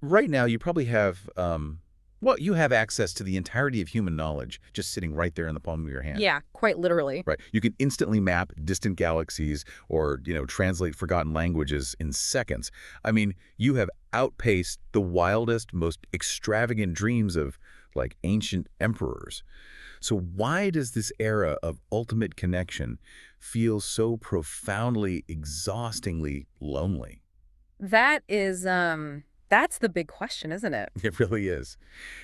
Right now, you probably have, well, you have access to the entirety of human knowledge just sitting right there in the palm of your hand. Yeah, quite literally. Right. You can instantly map distant galaxies or, translate forgotten languages in seconds. I mean, you have outpaced the wildest, most extravagant dreams of, like, ancient emperors. So why does this era of ultimate connection feel so profoundly, exhaustingly lonely? That's the big question, isn't it? It really is.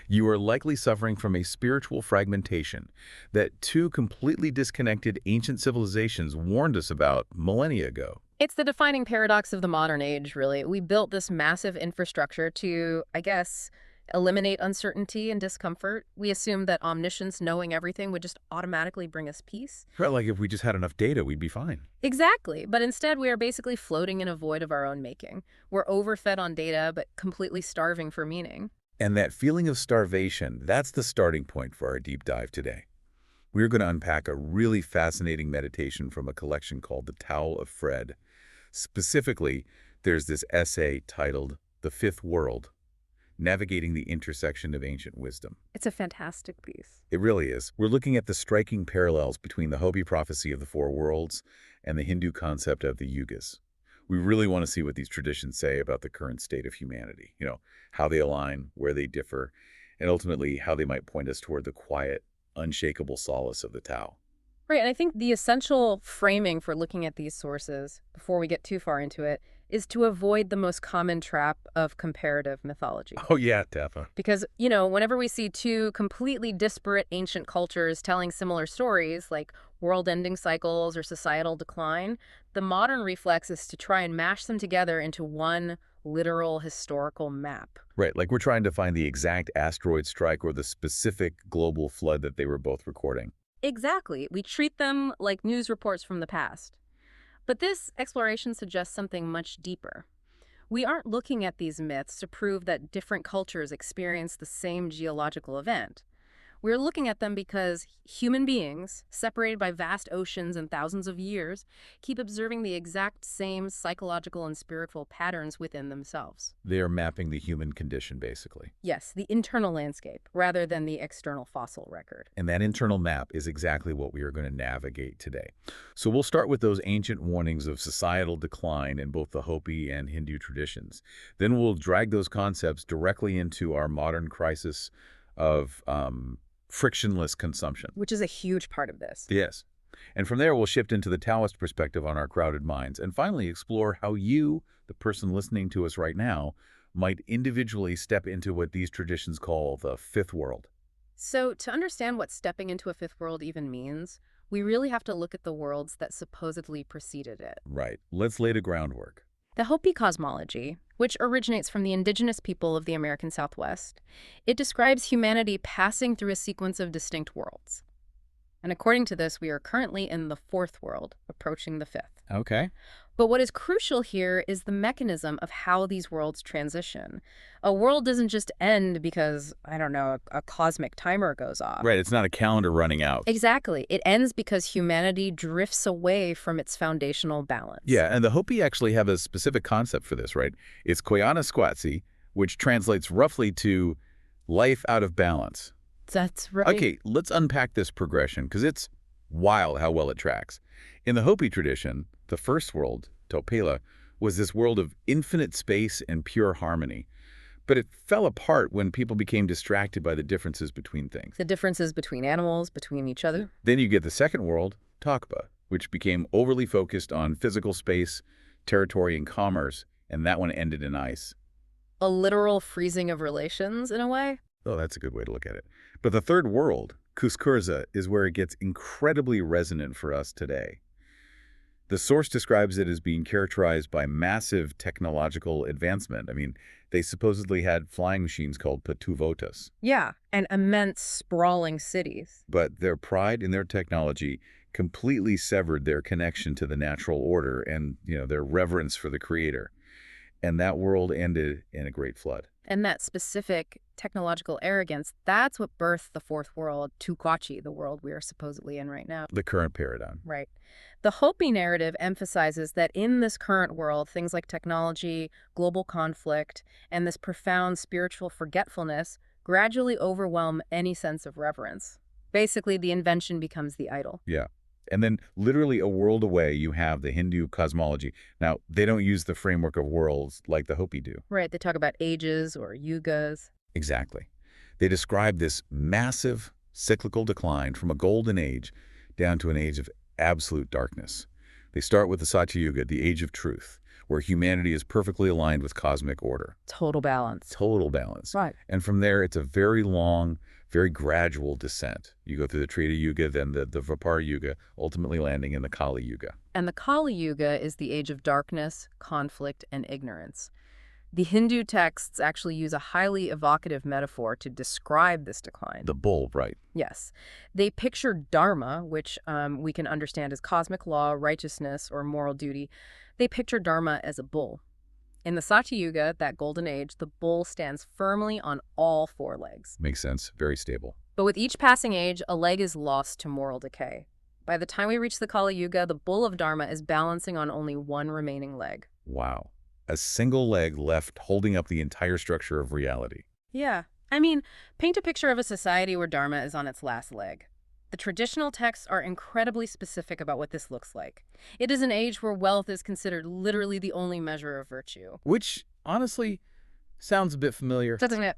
You are likely suffering from a spiritual fragmentation that two completely disconnected ancient civilizations warned us about millennia ago. It's the defining paradox of the modern age, really. We built this massive infrastructure to, I guess, eliminate uncertainty and discomfort. We assumed that omniscience, knowing everything, would just automatically bring us peace. Right, like if we just had enough data, we'd be fine. Exactly. But instead, we are basically floating in a void of our own making. We're overfed on data, but completely starving for meaning. And that feeling of starvation, that's the starting point for our deep dive today. We're going to unpack a really fascinating meditation from a collection called The Tao of Fred. Specifically, there's this essay titled The Fifth World, Navigating the Intersection of Ancient Wisdom. It's a fantastic piece. It really is. We're looking at the striking parallels between the Hopi prophecy of the four worlds and the Hindu concept of the Yugas. We really want to see what these traditions say about the current state of humanity, how they align, where they differ, and ultimately how they might point us toward the quiet, unshakable solace of the Tao. Right, and I think the essential framing for looking at these sources, before we get too far into it, is to avoid the most common trap of comparative mythology. Oh yeah, Teffa. Because, whenever we see two completely disparate ancient cultures telling similar stories, like world-ending cycles or societal decline, the modern reflex is to try and mash them together into one literal historical map. Right, like we're trying to find the exact asteroid strike or the specific global flood that they were both recording. Exactly. We treat them like news reports from the past. But this exploration suggests something much deeper. We aren't looking at these myths to prove that different cultures experience the same geological event. We're looking at them because human beings, separated by vast oceans and thousands of years, keep observing the exact same psychological and spiritual patterns within themselves. They are mapping the human condition, basically. Yes, the internal landscape, rather than the external fossil record. And that internal map is exactly what we are going to navigate today. So we'll start with those ancient warnings of societal decline in both the Hopi and Hindu traditions. Then we'll drag those concepts directly into our modern crisis of frictionless consumption. Which is a huge part of this. Yes. And from there, we'll shift into the Taoist perspective on our crowded minds and finally explore how you, the person listening to us right now, might individually step into what these traditions call the fifth world. So, to understand what stepping into a fifth world even means, we really have to look at the worlds that supposedly preceded it. Right. Let's lay the groundwork. The Hopi cosmology, which originates from the indigenous people of the American Southwest, it describes humanity passing through a sequence of distinct worlds. And according to this, we are currently in the fourth world, approaching the fifth. Okay. But what is crucial here is the mechanism of how these worlds transition. A world doesn't just end because, I don't know, a cosmic timer goes off. Right. It's not a calendar running out. Exactly. It ends because humanity drifts away from its foundational balance. Yeah, and the Hopi actually have a specific concept for this, right? It's Koyana Squatsi, which translates roughly to life out of balance. That's right. Okay, let's unpack this progression, because it's wild how well it tracks. In the Hopi tradition, the first world, Topela, was this world of infinite space and pure harmony. But it fell apart when people became distracted by the differences between things. The differences between animals, between each other. Then you get the second world, Tokpa, which became overly focused on physical space, territory, and commerce, and that one ended in ice. A literal freezing of relations, in a way. Oh, that's a good way to look at it. But the third world, Kuskurza, is where it gets incredibly resonant for us today. The source describes it as being characterized by massive technological advancement. I mean, they supposedly had flying machines called patuvotas. Yeah, and immense, sprawling cities. But their pride in their technology completely severed their connection to the natural order and, their reverence for the creator. And that world ended in a great flood. And that specific technological arrogance, that's what birthed the fourth world, Tukwachi, the world we are supposedly in right now. The current paradigm. Right. The Hopi narrative emphasizes that in this current world, things like technology, global conflict, and this profound spiritual forgetfulness gradually overwhelm any sense of reverence. Basically, the invention becomes the idol. Yeah. And then literally a world away, you have the Hindu cosmology. Now, they don't use the framework of worlds like the Hopi do. Right, they talk about ages or yugas. Exactly. They describe this massive cyclical decline from a golden age down to an age of absolute darkness. They start with the Satya Yuga, the age of truth, where humanity is perfectly aligned with cosmic order. Total balance. Total balance. Right. And from there, it's a very long, very gradual descent. You go through the Treta Yuga, then the Vapara Yuga, ultimately landing in the Kali Yuga. And the Kali Yuga is the age of darkness, conflict, and ignorance. The Hindu texts actually use a highly evocative metaphor to describe this decline. The bull, right. Yes. They picture dharma, which we can understand as cosmic law, righteousness, or moral duty. They picture dharma as a bull. In the Satya Yuga, that golden age, the bull stands firmly on all four legs. Makes sense. Very stable. But with each passing age, a leg is lost to moral decay. By the time we reach the Kali Yuga, the bull of dharma is balancing on only one remaining leg. Wow. A single leg left holding up the entire structure of reality. Yeah. I mean, paint a picture of a society where dharma is on its last leg. The traditional texts are incredibly specific about what this looks like. It is an age where wealth is considered literally the only measure of virtue. Which, honestly, sounds a bit familiar. Doesn't it?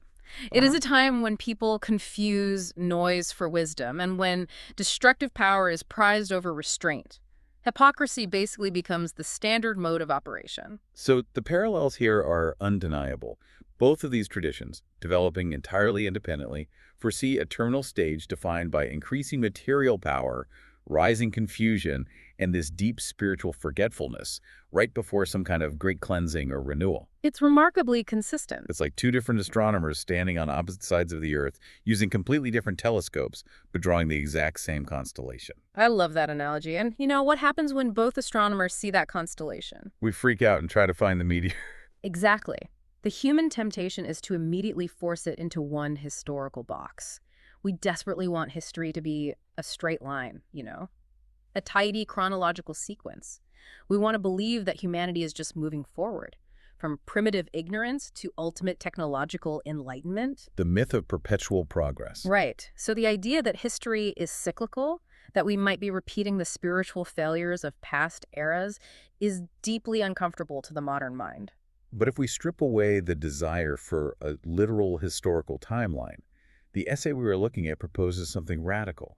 It is a time when people confuse noise for wisdom and when destructive power is prized over restraint. Hypocrisy basically becomes the standard mode of operation. So the parallels here are undeniable. Both of these traditions, developing entirely independently, foresee a terminal stage defined by increasing material power, rising confusion, and this deep spiritual forgetfulness right before some kind of great cleansing or renewal. It's remarkably consistent. It's like two different astronomers standing on opposite sides of the Earth using completely different telescopes, but drawing the exact same constellation. I love that analogy. And you know, what happens when both astronomers see that constellation? We freak out and try to find the meteor. Exactly. The human temptation is to immediately force it into one historical box. We desperately want history to be a straight line, you know? A tidy chronological sequence. We want to believe that humanity is just moving forward, from primitive ignorance to ultimate technological enlightenment. The myth of perpetual progress. Right. So the idea that history is cyclical, that we might be repeating the spiritual failures of past eras, is deeply uncomfortable to the modern mind. But if we strip away the desire for a literal historical timeline, the essay we were looking at proposes something radical.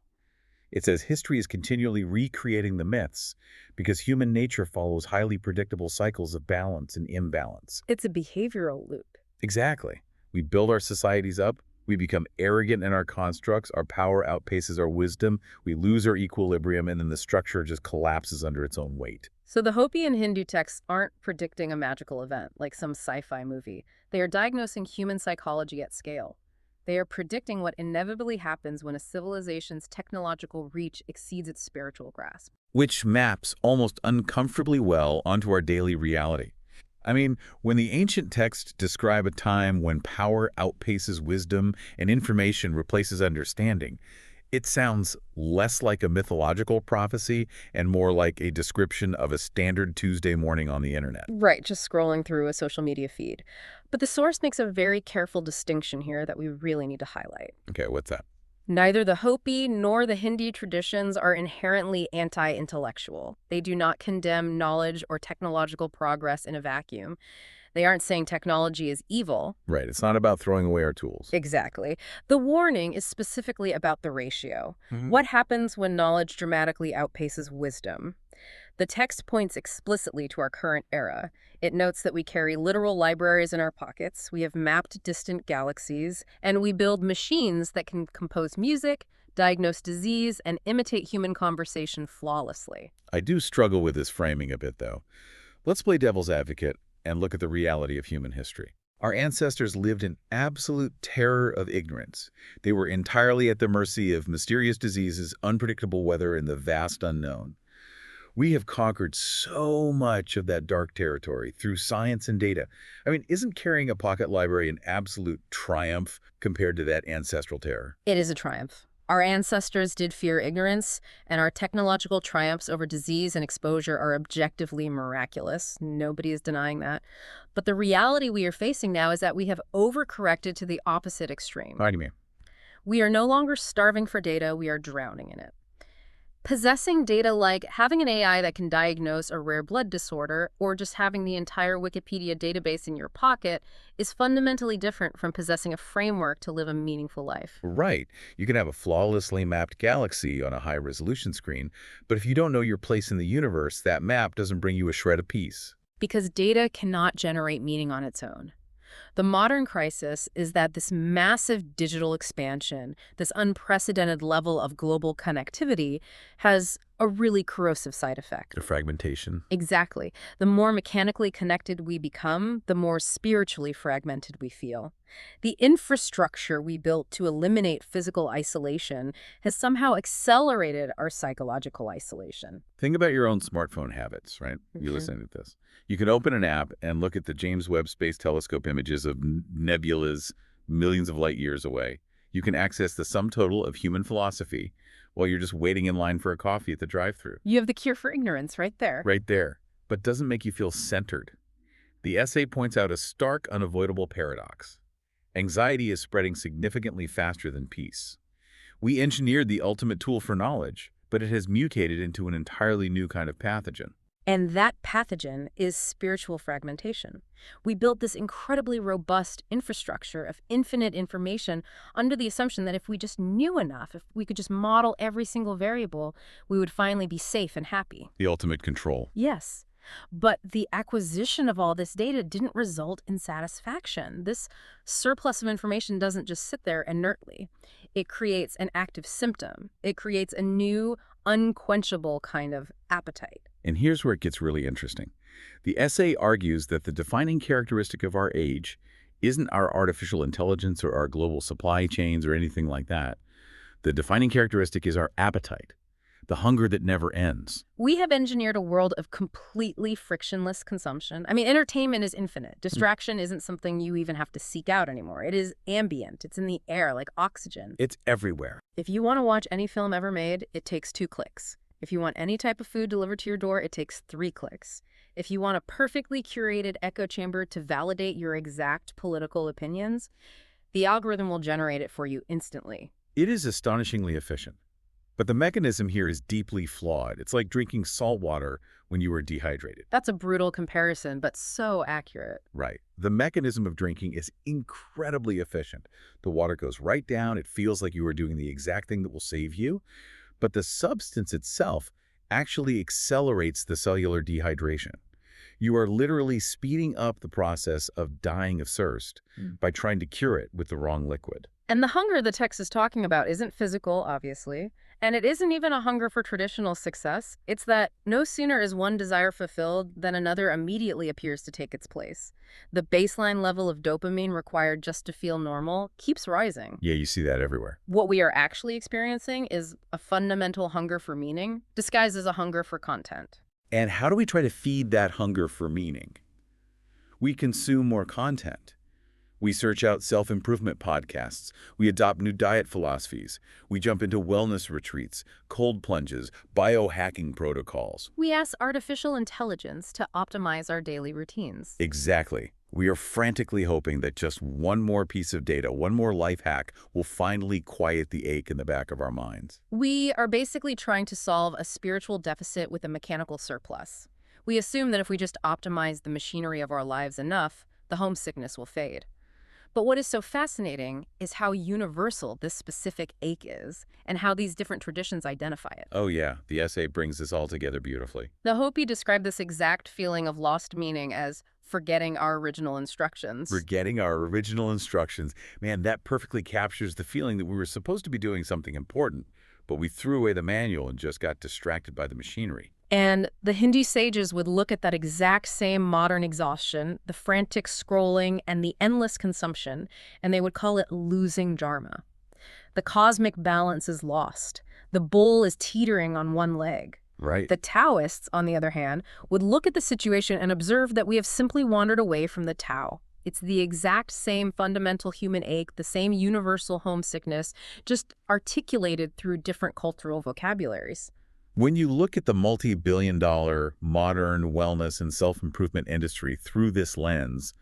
It says history is continually recreating the myths because human nature follows highly predictable cycles of balance and imbalance. It's a behavioral loop. Exactly. We build our societies up, we become arrogant in our constructs, our power outpaces our wisdom, we lose our equilibrium, and then the structure just collapses under its own weight. So the Hopi and Hindu texts aren't predicting a magical event like some sci-fi movie. They are diagnosing human psychology at scale. They are predicting what inevitably happens when a civilization's technological reach exceeds its spiritual grasp. Which maps almost uncomfortably well onto our daily reality. I mean, when the ancient texts describe a time when power outpaces wisdom and information replaces understanding, it sounds less like a mythological prophecy and more like a description of a standard Tuesday morning on the internet. Right, just scrolling through a social media feed. But the source makes a very careful distinction here that we really need to highlight. Okay, what's that? Neither the Hopi nor the Hindu traditions are inherently anti-intellectual. They do not condemn knowledge or technological progress in a vacuum. They aren't saying technology is evil. Right, it's not about throwing away our tools. Exactly. The warning is specifically about the ratio. What happens when knowledge dramatically outpaces wisdom? The text points explicitly to our current era. It notes that we carry literal libraries in our pockets, we have mapped distant galaxies, and we build machines that can compose music, diagnose disease, and imitate human conversation flawlessly. I do struggle with this framing a bit, though. Let's play devil's advocate and look at the reality of human history. Our ancestors lived in absolute terror of ignorance. They were entirely at the mercy of mysterious diseases, unpredictable weather, and the vast unknown. We have conquered so much of that dark territory through science and data. I mean, isn't carrying a pocket library an absolute triumph compared to that ancestral terror? It is a triumph. Our ancestors did fear ignorance, and our technological triumphs over disease and exposure are objectively miraculous. Nobody is denying that. But the reality we are facing now is that we have overcorrected to the opposite extreme. How do you mean? We are no longer starving for data, we are drowning in it. Possessing data like having an AI that can diagnose a rare blood disorder or just having the entire Wikipedia database in your pocket is fundamentally different from possessing a framework to live a meaningful life. Right. You can have a flawlessly mapped galaxy on a high-resolution screen, but if you don't know your place in the universe, that map doesn't bring you a shred of peace. Because data cannot generate meaning on its own. The modern crisis is that this massive digital expansion, this unprecedented level of global connectivity, has a really corrosive side effect. The fragmentation. Exactly. The more mechanically connected we become, the more spiritually fragmented we feel. The infrastructure we built to eliminate physical isolation has somehow accelerated our psychological isolation. Think about your own smartphone habits, right? You listening to this. You can open an app and look at the James Webb Space Telescope images of nebulas millions of light years away. You can access the sum total of human philosophy while you're just waiting in line for a coffee at the drive-thru. You have the cure for ignorance right there. Right there, but doesn't make you feel centered. The essay points out a stark, unavoidable paradox. Anxiety is spreading significantly faster than peace. We engineered the ultimate tool for knowledge, but it has mutated into an entirely new kind of pathogen. And that pathogen is spiritual fragmentation. We built this incredibly robust infrastructure of infinite information under the assumption that if we just knew enough, if we could just model every single variable, we would finally be safe and happy. The ultimate control. Yes. But the acquisition of all this data didn't result in satisfaction. This surplus of information doesn't just sit there inertly. It creates an active symptom. It creates a new, unquenchable kind of appetite. And here's where it gets really interesting. The essay argues that the defining characteristic of our age isn't our artificial intelligence or our global supply chains or anything like that. The defining characteristic is our appetite, the hunger that never ends. We have engineered a world of completely frictionless consumption. I mean, entertainment is infinite. Distraction isn't something you even have to seek out anymore. It is ambient. It's in the air like oxygen. It's everywhere. If you want to watch any film ever made, it takes 2 clicks. If you want any type of food delivered to your door, it takes 3 clicks. If you want a perfectly curated echo chamber to validate your exact political opinions, the algorithm will generate it for you instantly. It is astonishingly efficient. But the mechanism here is deeply flawed. It's like drinking salt water when you are dehydrated. That's a brutal comparison, but so accurate. Right. The mechanism of drinking is incredibly efficient. The water goes right down. It feels like you are doing the exact thing that will save you. But the substance itself actually accelerates the cellular dehydration. You are literally speeding up the process of dying of thirst by trying to cure it with the wrong liquid. And the hunger the text is talking about isn't physical, obviously, and it isn't even a hunger for traditional success. It's that no sooner is one desire fulfilled than another immediately appears to take its place. The baseline level of dopamine required just to feel normal keeps rising. Yeah, you see that everywhere. What we are actually experiencing is a fundamental hunger for meaning, disguised as a hunger for content. And how do we try to feed that hunger for meaning? We consume more content. We search out self-improvement podcasts. We adopt new diet philosophies. We jump into wellness retreats, cold plunges, biohacking protocols. We ask artificial intelligence to optimize our daily routines. Exactly. We are frantically hoping that just one more piece of data, one more life hack, will finally quiet the ache in the back of our minds. We are basically trying to solve a spiritual deficit with a mechanical surplus. We assume that if we just optimize the machinery of our lives enough, the homesickness will fade. But what is so fascinating is how universal this specific ache is and how these different traditions identify it. Oh yeah, the essay brings this all together beautifully. The Hopi describe this exact feeling of lost meaning as forgetting our original instructions. Forgetting our original instructions. Man, that perfectly captures the feeling that we were supposed to be doing something important, but we threw away the manual and just got distracted by the machinery. And the Hindu sages would look at that exact same modern exhaustion, the frantic scrolling and the endless consumption, and they would call it losing dharma. The cosmic balance is lost. The bull is teetering on one leg. Right. The Taoists, on the other hand, would look at the situation and observe that we have simply wandered away from the Tao. It's the exact same fundamental human ache, the same universal homesickness, just articulated through different cultural vocabularies. When you look at the multi-billion-dollar modern wellness and self-improvement industry through this lens,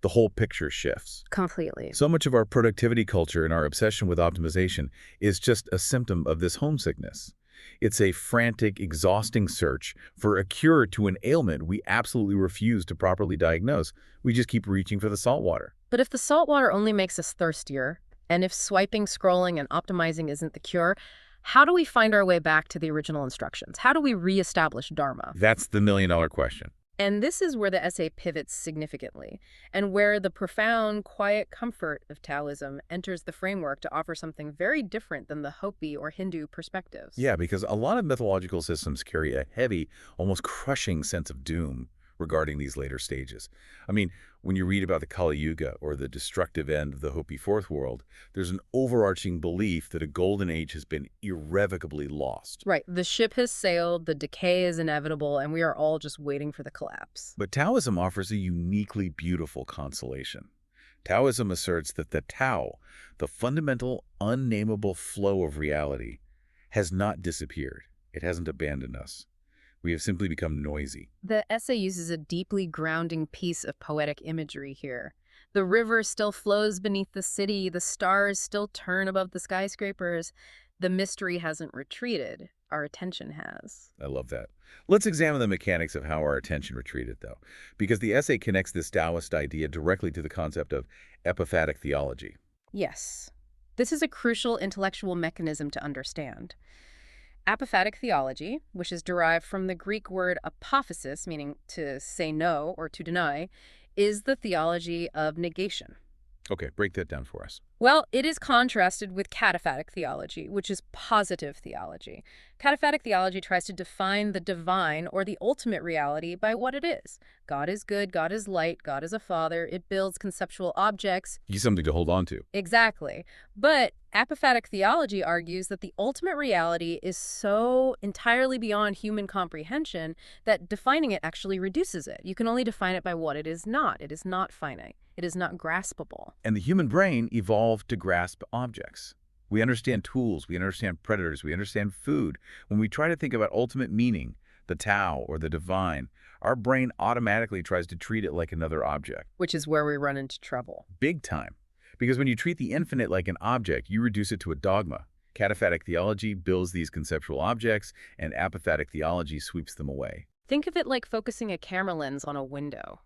the whole picture shifts. Completely. So much of our productivity culture and our obsession with optimization is just a symptom of this homesickness. It's a frantic, exhausting search for a cure to an ailment we absolutely refuse to properly diagnose. We just keep reaching for the salt water. But if the salt water only makes us thirstier, and if swiping, scrolling, and optimizing isn't the cure, how do we find our way back to the original instructions? How do we reestablish Dharma? That's the million-dollar question. And this is where the essay pivots significantly, and where the profound, quiet comfort of Taoism enters the framework to offer something very different than the Hopi or Hindu perspectives. Yeah, because a lot of mythological systems carry a heavy, almost crushing sense of doom regarding these later stages. I mean, when you read about the Kali Yuga or the destructive end of the Hopi Fourth World, there's an overarching belief that a golden age has been irrevocably lost. Right. The ship has sailed, the decay is inevitable, and we are all just waiting for the collapse. But Taoism offers a uniquely beautiful consolation. Taoism asserts that the Tao, the fundamental, unnameable flow of reality, has not disappeared. It hasn't abandoned us. We have simply become noisy. The essay uses a deeply grounding piece of poetic imagery here. The river still flows beneath the city, the stars still turn above the skyscrapers. The mystery hasn't retreated. Our attention has. I love that. Let's examine the mechanics of how our attention retreated, though, because the essay connects this Taoist idea directly to the concept of epiphatic theology. Yes. This is a crucial intellectual mechanism to understand. Apophatic theology, which is derived from the Greek word apophasis, meaning to say no or to deny, is the theology of negation. Okay, break that down for us. Well, it is contrasted with cataphatic theology, which is positive theology. Cataphatic theology tries to define the divine or the ultimate reality by what it is. God is good, God is light, God is a father. It builds conceptual objects. Give something to hold on to. Exactly. But apophatic theology argues that the ultimate reality is so entirely beyond human comprehension that defining it actually reduces it. You can only define it by what it is not. It is not finite. It is not graspable. And the human brain evolved to grasp objects. We understand tools, we understand predators, we understand food. When we try to think about ultimate meaning, the Tao or the divine, our brain automatically tries to treat it like another object. Which is where we run into trouble. Big time. Because when you treat the infinite like an object, you reduce it to a dogma. Cataphatic theology builds these conceptual objects, and apophatic theology sweeps them away. Think of it like focusing a camera lens on a window.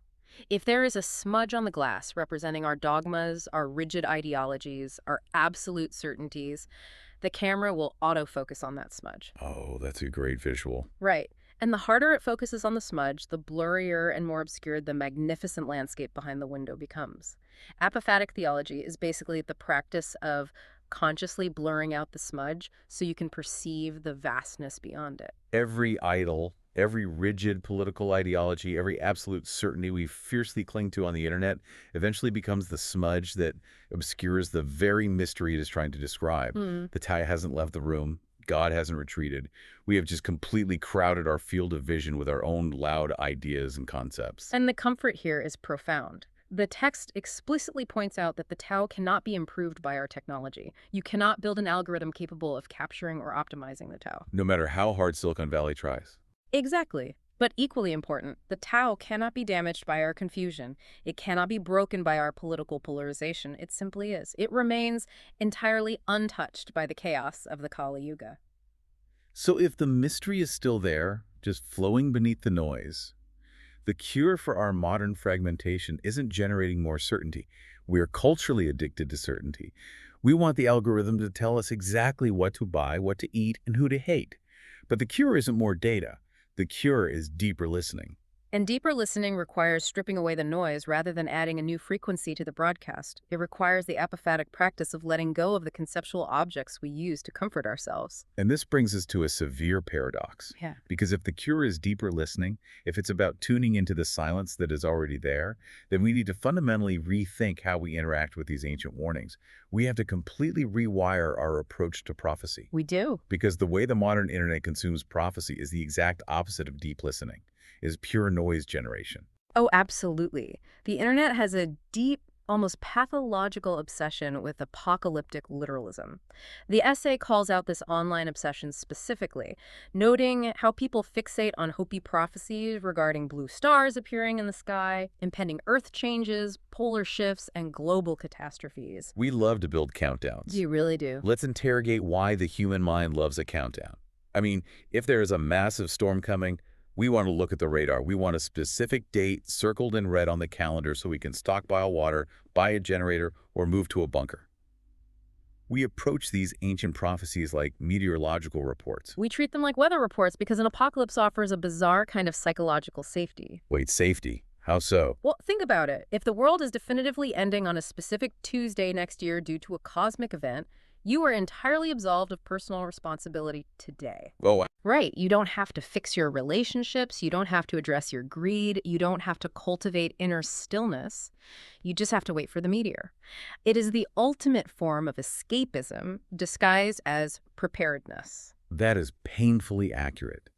If there is a smudge on the glass representing our dogmas, our rigid ideologies, our absolute certainties, the camera will autofocus on that smudge. Oh, that's a great visual. Right. And the harder it focuses on the smudge, the blurrier and more obscured the magnificent landscape behind the window becomes. Apophatic theology is basically the practice of consciously blurring out the smudge so you can perceive the vastness beyond it. Every idol, every rigid political ideology, every absolute certainty we fiercely cling to on the internet eventually becomes the smudge that obscures the very mystery it is trying to describe. The Tao hasn't left the room. God hasn't retreated. We have just completely crowded our field of vision with our own loud ideas and concepts. And the comfort here is profound. The text explicitly points out that the Tao cannot be improved by our technology. You cannot build an algorithm capable of capturing or optimizing the Tao. No matter how hard Silicon Valley tries. Exactly. But equally important, the Tao cannot be damaged by our confusion. It cannot be broken by our political polarization. It simply is. It remains entirely untouched by the chaos of the Kali Yuga. So if the mystery is still there, just flowing beneath the noise, the cure for our modern fragmentation isn't generating more certainty. We're culturally addicted to certainty. We want the algorithm to tell us exactly what to buy, what to eat, and who to hate. But the cure isn't more data. The cure is deeper listening. And deeper listening requires stripping away the noise rather than adding a new frequency to the broadcast. It requires the apophatic practice of letting go of the conceptual objects we use to comfort ourselves. And this brings us to a severe paradox. Yeah. Because if the cure is deeper listening, if it's about tuning into the silence that is already there, then we need to fundamentally rethink how we interact with these ancient warnings. We have to completely rewire our approach to prophecy. We do. Because the way the modern internet consumes prophecy is the exact opposite of deep listening, is pure noise generation. Oh, absolutely. The internet has a deep, almost pathological obsession with apocalyptic literalism. The essay calls out this online obsession specifically, noting how people fixate on Hopi prophecies regarding blue stars appearing in the sky, impending Earth changes, polar shifts, and global catastrophes. We love to build countdowns. You really do. Let's interrogate why the human mind loves a countdown. I mean, if there is a massive storm coming, we want to look at the radar. We want a specific date circled in red on the calendar so we can stockpile water, buy a generator, or move to a bunker. We approach these ancient prophecies like meteorological reports. We treat them like weather reports because an apocalypse offers a bizarre kind of psychological safety. Wait, safety? How so? Well, think about it. If the world is definitively ending on a specific Tuesday next year due to a cosmic event, you are entirely absolved of personal responsibility today. Oh, Right. You don't have to fix your relationships. You don't have to address your greed. You don't have to cultivate inner stillness. You just have to wait for the meteor. It is the ultimate form of escapism disguised as preparedness. that is painfully accurate.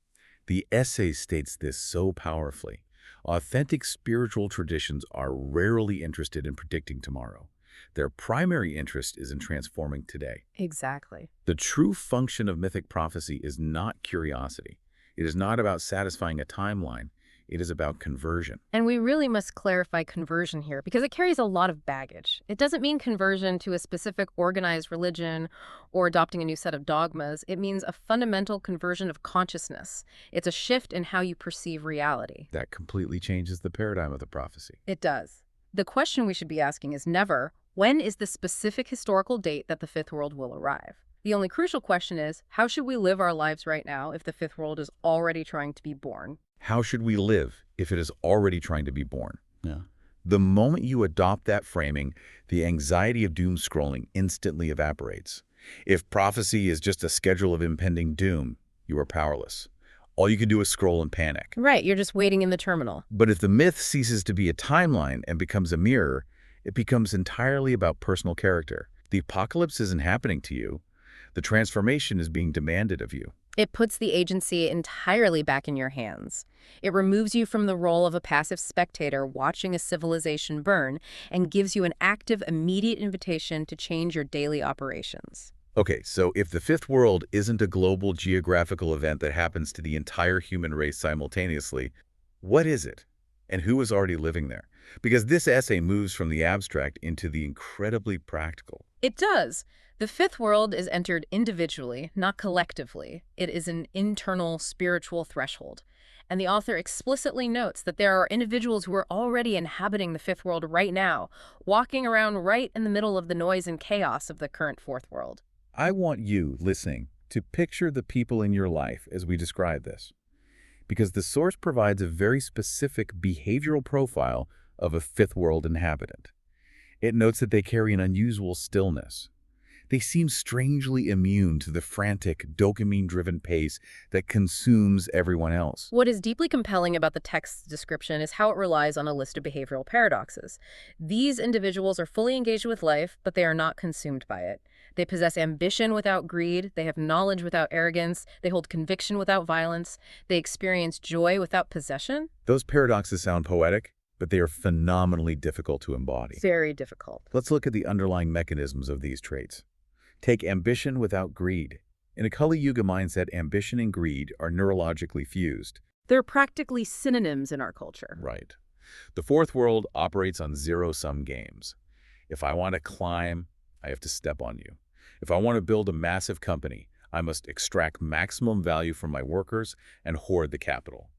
The essay states this so powerfully. Authentic spiritual traditions are rarely interested in predicting tomorrow. Their primary interest is in transforming today. Exactly. The true function of mythic prophecy is not curiosity. It is not about satisfying a timeline. It is about conversion. And we really must clarify conversion here because it carries a lot of baggage. It doesn't mean conversion to a specific organized religion or adopting a new set of dogmas. It means a fundamental conversion of consciousness. It's a shift in how you perceive reality. That completely changes the paradigm of the prophecy. It does. The question we should be asking is never, when is the specific historical date that the fifth world will arrive? The only crucial question is, how should we live our lives right now if the fifth world is already trying to be born? How should we live if it is already trying to be born? Yeah. The moment you adopt that framing, the anxiety of doom scrolling instantly evaporates. If prophecy is just a schedule of impending doom, you are powerless. All you can do is scroll and panic. Right, you're just waiting in the terminal. But if the myth ceases to be a timeline and becomes a mirror, it becomes entirely about personal character. The apocalypse isn't happening to you. The transformation is being demanded of you. It puts the agency entirely back in your hands. It removes you from the role of a passive spectator watching a civilization burn and gives you an active, immediate invitation to change your daily operations. Okay, so if the fifth world isn't a global geographical event that happens to the entire human race simultaneously, what is it? And who is already living there? Because this essay moves from the abstract into the incredibly practical. It does. The fifth world is entered individually, not collectively. It is an internal spiritual threshold. And the author explicitly notes that there are individuals who are already inhabiting the fifth world right now, walking around right in the middle of the noise and chaos of the current fourth world. I want you, listening, to picture the people in your life as we describe this. Because the source provides a very specific behavioral profile of a fifth world inhabitant. It notes that they carry an unusual stillness. They seem strangely immune to the frantic, dopamine-driven pace that consumes everyone else. What is deeply compelling about the text's description is how it relies on a list of behavioral paradoxes. These individuals are fully engaged with life, but they are not consumed by it. They possess ambition without greed, they have knowledge without arrogance, they hold conviction without violence, they experience joy without possession. Those paradoxes sound poetic, but they are phenomenally difficult to embody. Very difficult. Let's look at the underlying mechanisms of these traits. Take ambition without greed. In a Kali Yuga mindset, ambition and greed are neurologically fused. They're practically synonyms in our culture. Right. The fourth world operates on zero-sum games. If I want to climb, I have to step on you. If I want to build a massive company, I must extract maximum value from my workers and hoard the capital.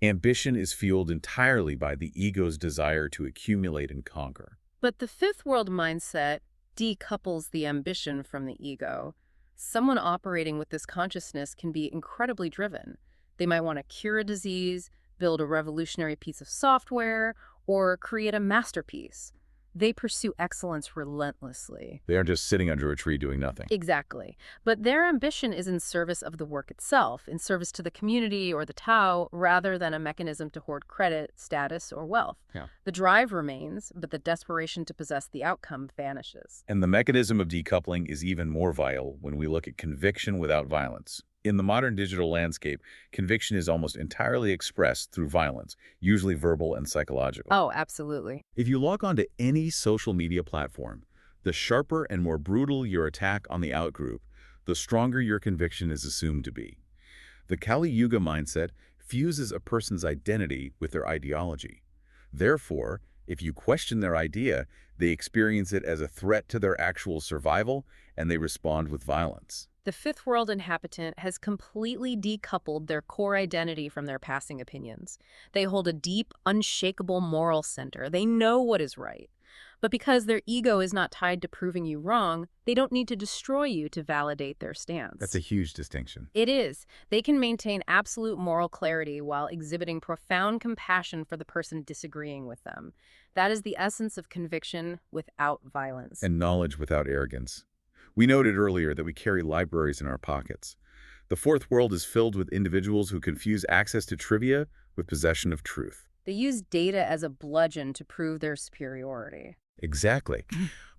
Ambition is fueled entirely by the ego's desire to accumulate and conquer. But the fifth world mindset decouples the ambition from the ego. Someone operating with this consciousness can be incredibly driven. They might want to cure a disease, build a revolutionary piece of software, or create a masterpiece. They pursue excellence relentlessly. They aren't just sitting under a tree doing nothing. Exactly. But their ambition is in service of the work itself, in service to the community or the Tao, rather than a mechanism to hoard credit, status, or wealth. Yeah. The drive remains, but the desperation to possess the outcome vanishes. And the mechanism of decoupling is even more vital when we look at conviction without violence. In the modern digital landscape, conviction is almost entirely expressed through violence, usually verbal and psychological. Oh, absolutely. If you log on to any social media platform, the sharper and more brutal your attack on the outgroup, the stronger your conviction is assumed to be. The Kali Yuga mindset fuses a person's identity with their ideology. Therefore, if you question their idea, they experience it as a threat to their actual survival, and they respond with violence. The fifth world inhabitant has completely decoupled their core identity from their passing opinions. They hold a deep, unshakable moral center. They know what is right. But because their ego is not tied to proving you wrong, they don't need to destroy you to validate their stance. That's a huge distinction. It is. They can maintain absolute moral clarity while exhibiting profound compassion for the person disagreeing with them. That is the essence of conviction without violence. And knowledge without arrogance. We noted earlier that we carry libraries in our pockets. The fourth world is filled with individuals who confuse access to trivia with possession of truth. They use data as a bludgeon to prove their superiority. Exactly.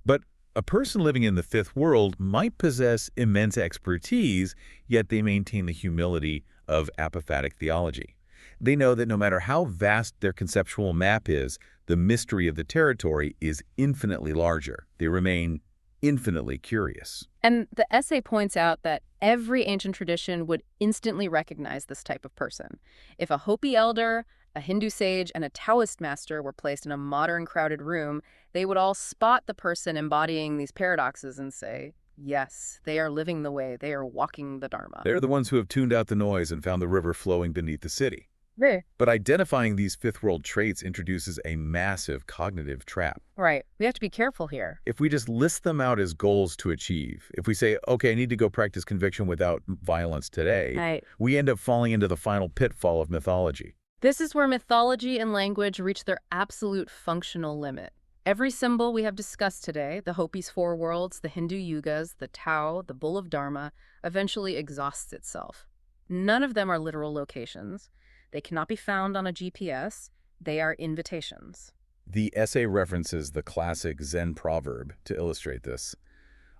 But a person living in the fifth world might possess immense expertise, yet they maintain the humility of apophatic theology. They know that no matter how vast their conceptual map is, the mystery of the territory is infinitely larger. They remain infinitely curious. And the essay points out that every ancient tradition would instantly recognize this type of person. If a Hopi elder, a Hindu sage, and a Taoist master were placed in a modern crowded room, they would all spot the person embodying these paradoxes and say, yes, they are living the way, they are walking the Dharma. They're the ones who have tuned out the noise and found the river flowing beneath the city. Right. But identifying these fifth world traits introduces a massive cognitive trap. Right. We have to be careful here. If we just list them out as goals to achieve, if we say, okay, I need to go practice conviction without violence today, Right. we end up falling into the final pitfall of mythology. This is where mythology and language reach their absolute functional limit. Every symbol we have discussed today, the Hopi's four worlds, the Hindu Yugas, the Tao, the Bull of Dharma, eventually exhausts itself. None of them are literal locations. They cannot be found on a GPS. They are invitations. The essay references the classic Zen proverb to illustrate this.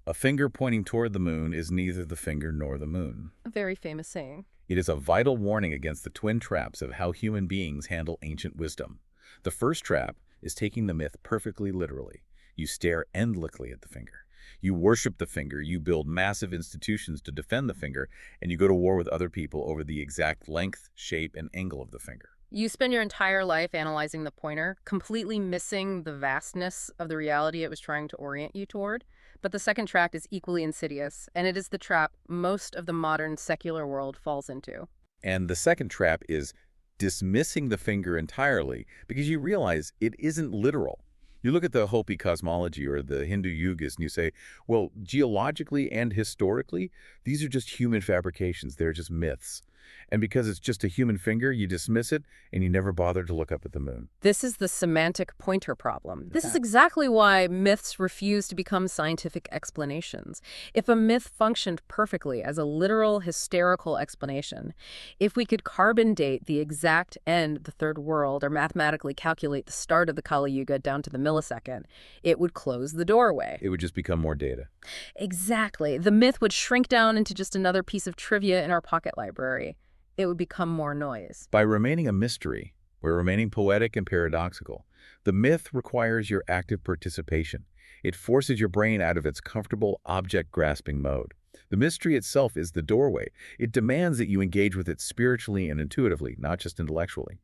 A finger pointing toward the moon is neither the finger nor the moon. A very famous saying. It is a vital warning against the twin traps of how human beings handle ancient wisdom. The first trap is taking the myth perfectly literally. You stare endlessly at the finger. You worship the finger, you build massive institutions to defend the finger, and you go to war with other people over the exact length, shape, and angle of the finger. You spend your entire life analyzing the pointer, completely missing the vastness of the reality it was trying to orient you toward. But the second trap is equally insidious, and it is the trap most of the modern secular world falls into. And the second trap is dismissing the finger entirely because you realize it isn't literal. You look at the Hopi cosmology or the Hindu Yugas and you say, well, geologically and historically, these are just human fabrications. They're just myths. And because it's just a human finger, you dismiss it and you never bother to look up at the moon. This is the semantic pointer problem. This is exactly why myths refuse to become scientific explanations. If a myth functioned perfectly as a literal, hysterical explanation, if we could carbon date the exact end of the third world or mathematically calculate the start of the Kali Yuga down to the millisecond, it would close the doorway. It would just become more data. Exactly. The myth would shrink down into just another piece of trivia in our pocket library. It would become more noise. By remaining a mystery, we're remaining poetic and paradoxical. The myth requires your active participation. It forces your brain out of its comfortable object-grasping mode. The mystery itself is the doorway. It demands that you engage with it spiritually and intuitively, not just intellectually.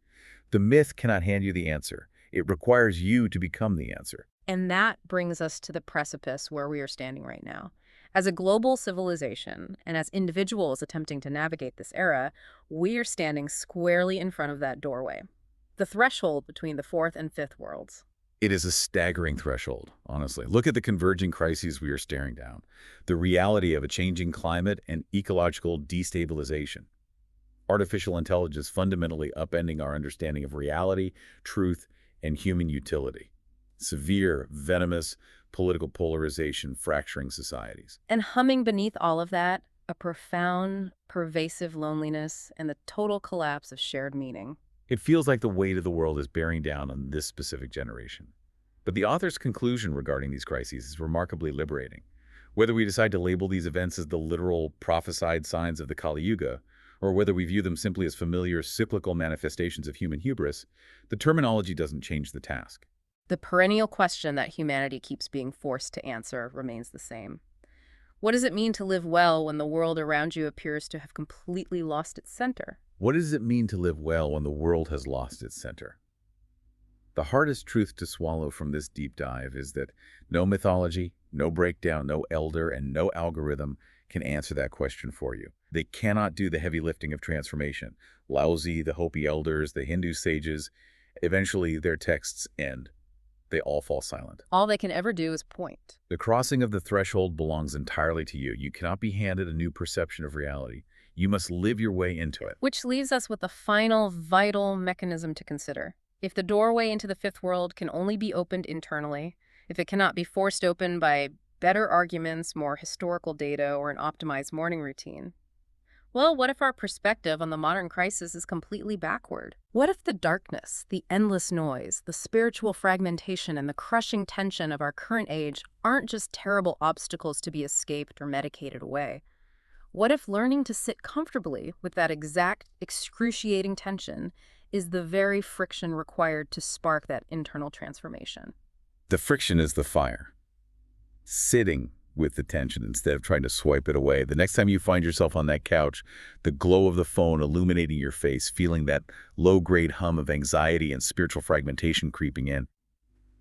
The myth cannot hand you the answer. It requires you to become the answer. And that brings us to the precipice where we are standing right now. As a global civilization, and as individuals attempting to navigate this era, we are standing squarely in front of that doorway, the threshold between the fourth and fifth worlds. It is a staggering threshold, honestly. Look at the converging crises we are staring down. The reality of a changing climate and ecological destabilization. artificial intelligence fundamentally upending our understanding of reality, truth, and human utility. Severe, venomous, political polarization fracturing societies. And humming beneath all of that, a profound, pervasive loneliness and the total collapse of shared meaning. It feels like the weight of the world is bearing down on this specific generation. But the author's conclusion regarding these crises is remarkably liberating. Whether we decide to label these events as the literal prophesied signs of the Kali Yuga, or whether we view them simply as familiar cyclical manifestations of human hubris, the terminology doesn't change the task. The perennial question that humanity keeps being forced to answer remains the same. What does it mean to live well when the world around you appears to have completely lost its center? What does it mean to live well when the world has lost its center? The hardest truth to swallow from this deep dive is that no mythology, no breakdown, no elder, and no algorithm can answer that question for you. They cannot do the heavy lifting of transformation. Laozi, the Hopi elders, the Hindu sages, eventually their texts end. They all fall silent. All they can ever do is point. The crossing of the threshold belongs entirely to you. You cannot be handed a new perception of reality. You must live your way into it. Which leaves us with a final, vital mechanism to consider. If the doorway into the fifth world can only be opened internally, if it cannot be forced open by better arguments, more historical data, or an optimized morning routine, well, what if our perspective on the modern crisis is completely backward? What if the darkness, the endless noise, the spiritual fragmentation, and the crushing tension of our current age aren't just terrible obstacles to be escaped or medicated away? What if learning to sit comfortably with that exact excruciating tension is the very friction required to spark that internal transformation? The friction is the fire. Sitting with the tension instead of trying to swipe it away. The next time you find yourself on that couch, the glow of the phone illuminating your face, feeling that low-grade hum of anxiety and spiritual fragmentation creeping in,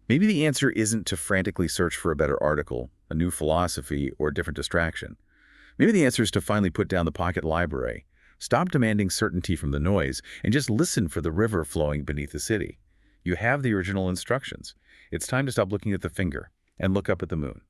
maybe the answer isn't to frantically search for a better article, a new philosophy, or a different distraction. Maybe the answer is to finally put down the pocket library, stop demanding certainty from the noise, and just listen for the river flowing beneath the city. You have the original instructions. It's time to stop looking at the finger and look up at the moon.